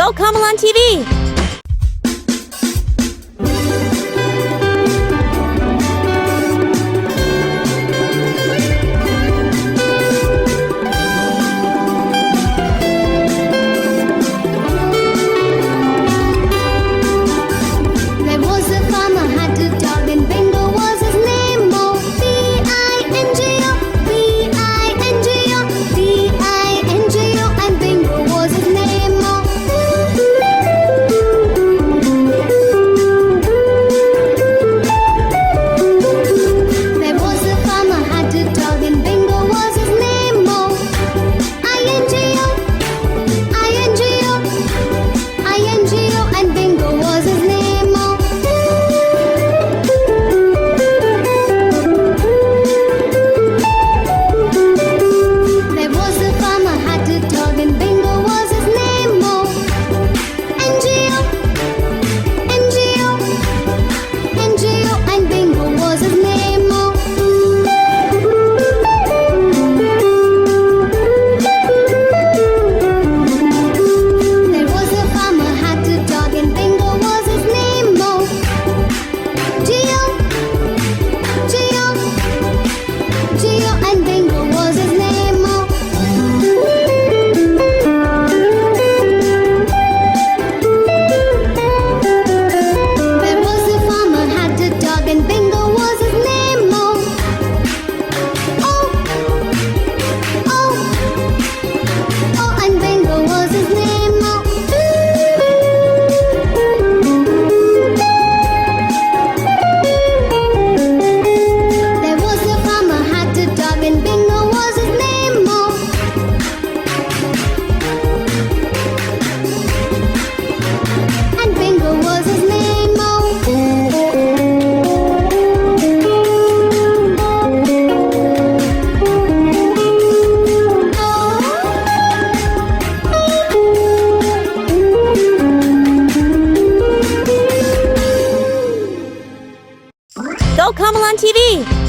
GoComelon TV! There was a farmer had a dog and Bingo was his name. Oh, B-I-N-G-O, B-I-N-G-O, B-I-N-G-O, and Bingo was his name. Oh. There was a farmer had a dog and Bingo was his name. Oh, I-N-G-O, I-N-G-O, I-N-G-O, and Bingo was his name. Oh. There was a farmer had a dog and Bingo was his name. Oh, N-G-O, N-G-O, N-G-O, and Bingo was his name. Oh. There was a farmer had a dog and Bingo was his name. Oh, G-O, G-O, G-O, and Bingo was his name. Oh. There was a farmer had a dog and Bingo was his name. Oh, oh, oh, oh, and Bingo was his name. Oh. There was a farmer had a dog and Bingo was his name. Oh. And Bingo was his name. Oh. GoComelon TV!